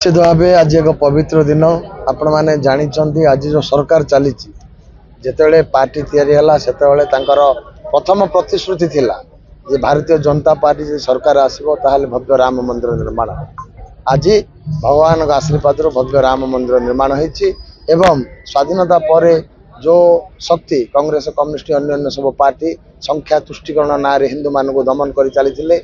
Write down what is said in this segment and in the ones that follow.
निश्चित भाव आज एक पवित्र दिन आपण मैंने जानते आज जो सरकार चली जिते पार्टी या प्रथम प्रतिश्रुति थिला जे भारतीय जनता पार्टी जो सरकार आसो ताहले भव्य राम मंदिर निर्माण आज भगवान आशीर्वाद भव्य राम मंदिर निर्माण होती एवं स्वाधीनता पर जो शक्ति कांग्रेस कम्युनिस्ट अन्य सब पार्टी संख्या तुष्टिकरण ना हिंदू मान को दमन कर चली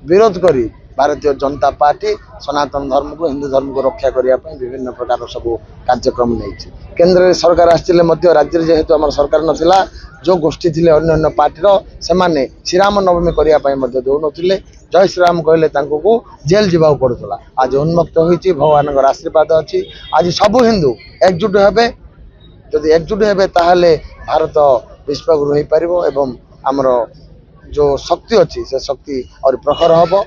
विरोध करी भारतीय जनता पार्टी सनातन धर्म को हिंदू धर्म को रक्षा करने विभिन्न प्रकार सब कार्यक्रम नहीं केंद्र सरकार आसते राज्य जेहेतु आम सरकार नाला जो गोष्ठी थी अन्य पार्टी से श्रीराम नवमी करने दौन जय श्रीराम कहले को जेल जावाक पड़ूला आज उन्मुक्त होती भगवान आशीर्वाद अच्छी आज सब हिंदू एकजुट हे जदि एकजुट हे ताहले भारत विश्वगुरु हो पार एवं आमर जो शक्ति अच्छी से शक्ति और प्रखर हम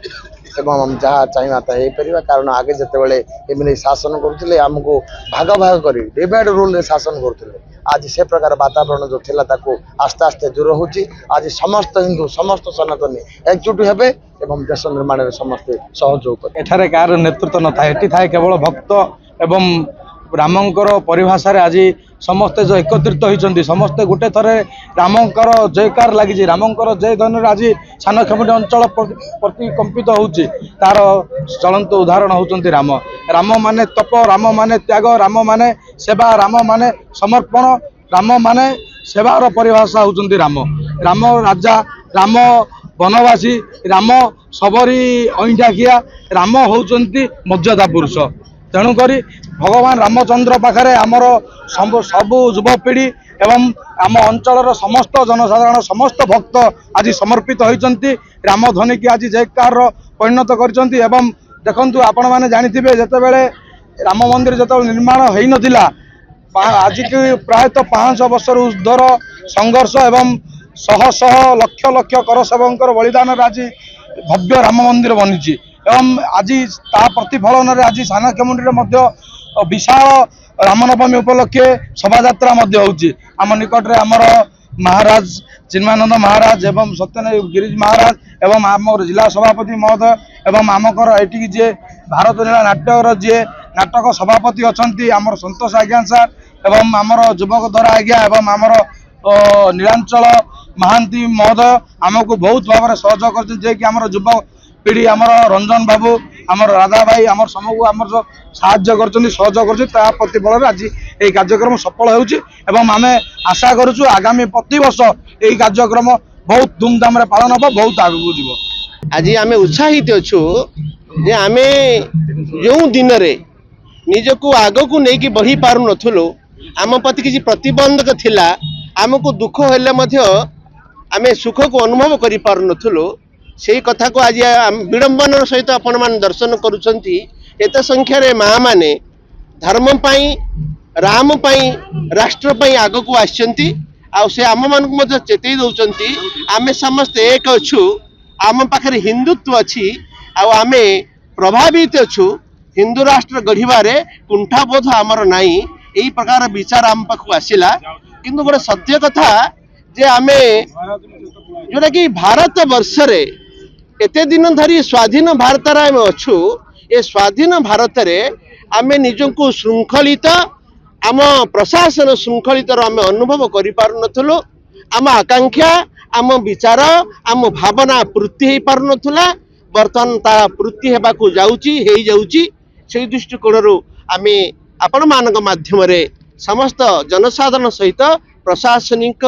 एवं हम जहाँ चाहिए ताही पार कारण आगे जिते शासन करुले आमको भाग भाग कर डिवाइड रूल शासन करुले आज से प्रकार वातावरण जो थिला ताको आस्ते आस्ते दूर होची आज समस्त हिंदू समस्त सनातनी एकजुट हेबे एवं देश निर्माण में समस्त सहयोग कर एठारे कार नेतृत्व न थाए एठी थाए केवल भक्त एवं रामंकर परिभाषा आज समस्ते जो एकत्रित होती समस्ते गोटे थरे रामंकर जयकार लगी रामंकर जय ध्वनि आज सानखेमुंडी अंचल प्रतिकंपित होची तार चलंत उदाहरण होचंती राम राम माने तप राम माने त्याग राम माने सेवा राम माने समर्पण राम माने सेवार परिभाषा होचंती राम राम राजा राम वनवासी राम सबरी अईंठाखिया राम होचंती मर्यादा पुरुष तेणुक भगवान रामचंद्र पाखे आमर सबु युवपीढ़ी एवं आम अंचल समस्त जनसाधारण समस्त भक्त आज समर्पित होती राम ध्वनि की आज जयकार परिणत कर देखु आपण मैंने जानी जिते राम मंदिर जो निर्माण हो नाला आज की प्रायतः 500 वर्ष ऊर्ध्वर संघर्ष एवं शह शह लक्ष लक्ष कर सेवकर बलिदान आज भव्य राम मंदिर बनी एवं आज ता प्रतिफलन आज सानखेमुंडी विशाल रामनवमी उपलक्षे शोभा होची आम निकट में आमर महाराज चिन्मानंद महाराज एवं सत्यनारायण गिरीश महाराज एवं आम जिला सभापति महोदय एवं आमकर ये जी भारत लीला नाट्यर जी नाटक सभापति अच्छा आमर संतोष आज्ञा सार एवं आमर युवक द्वारा आज्ञा एवं आमर नीलांचल महांती महोदय आमको बहुत भाव में सहयोग कर युवक पीढ़ी आमर रंजन बाबू आमर राधा भाई आमर समूह आमर जो साहाय्य कर सहयोग कर प्रतिफल आज ये कार्यक्रम सफल होमें आशा करुचु आगामी प्रति वर्ष यही कार्यक्रम बहुत धूमधाम रे पालन हम बहुत आगू जीव आज आम उत्साहित अच्छु जे आम जो दिन निजक आग को लेकिन बढ़ी पार नथुलु आम प्रति किसी प्रतिबंधक थिला आमको दुख हेले आम सुख को अनुभव कर पार नथुलु से कथा को आज विडंबनार सहित आपण मान दर्शन करुछंती एत संख्यार माँ माने धर्म पाई राम पाई राष्ट्र पाई आग को आसचंती आ से आम मान को चेतई दउचंती आमे समस्त एक अच्छु आम पाखरे हिंदुत्व अच्छी आम प्रभावित अच्छु हिंदू राष्ट्र गढ़िबारे कुंठाबोध आमर नाई यही प्रकार विचार आम पाखु आसिला किंतु गोटे सत्य कथा जे आमे जोटा कि भारत वर्ष रे एते दिन धरी स्वाधीन भारत आम अच्छु ए स्वाधीन भारत रे आमे निजको श्रृंखलित आम प्रशासन श्रृंखलित आम अनुभव कर पार नथुलु आम आकांक्षा आम विचार आम भावना पूर्ति हो पार नथुला बर्तमान ता पूर्ति हेबाकू जाउची हेई जाउची से दृष्टिकोण आम आपण मानक माध्यम रे समस्त जनसाधारण सहित प्रशासनिक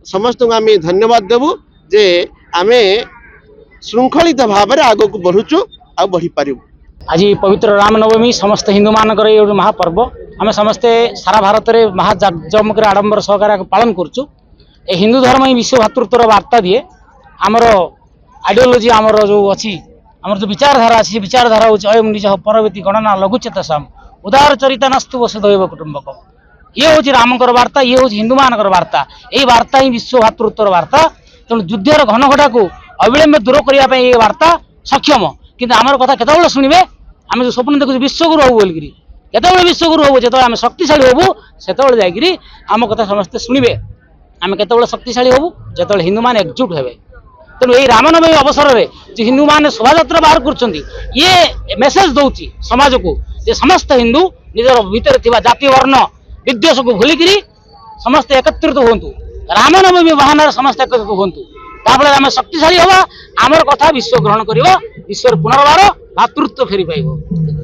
समस्त को आम धन्यवाद देबू जे आमे श्रृंखलित भाव में आग को बढ़ुचु आ बढ़ी पारिबु। आज पवित्र रामनवमी समस्त हिंदू मानकर ये महापर्व आम समस्ते सारा भारत में महाजमक आडंबर सहकार पालन करुचु ए हिंदू धर्म ही विश्व भातृत्वर वार्ता दिए आमर आइडियोलोजी आमर जो अच्छी आमर जो विचारधारा अच्छी विचारधारा हूँ अयम निज परवर्ती गणना लघुचेत साम उदार चरिता नस्तु वसुधैव कुटुंबक ये हूँ रामकर वार्ता ये हूँ हिंदू मानकर वार्ता यही वार्ता ही विश्व भातृत्वर वार्ता तेणु युद्धर घनघटा को अविलंब दूर करने ये वार्ता सक्षम किंतु आमर कथा केतबेले शुणवे आम जो स्वप्न देखु विश्वगुरु हबु बोलिकी केतबेले विश्वगुरु हबु जो आम शक्तिशाली हबु सेतबेले जाइकिरी आम कथा समस्ते शुणवे आम केतबेले शक्तिशाली हबु जो हिंदू मान एकजुट हेबे तेणु यही रामनवमी अवसर में जो हिंदू मैंने शोभा बाहर कर मेसेज दौची समाज को जे समस्त हिंदू निजर भितर थिबा जाति वर्ण विद्वेष को भूलिकी समस्त एकत्रित हूँ रामनवमी बहाना समस्त एकत्रित हूँ ताफल आम शक्तिशाली हवा आमर कथा विश्व ग्रहण कर विश्व पुनर्बार भातृत्व फेरी पाइब।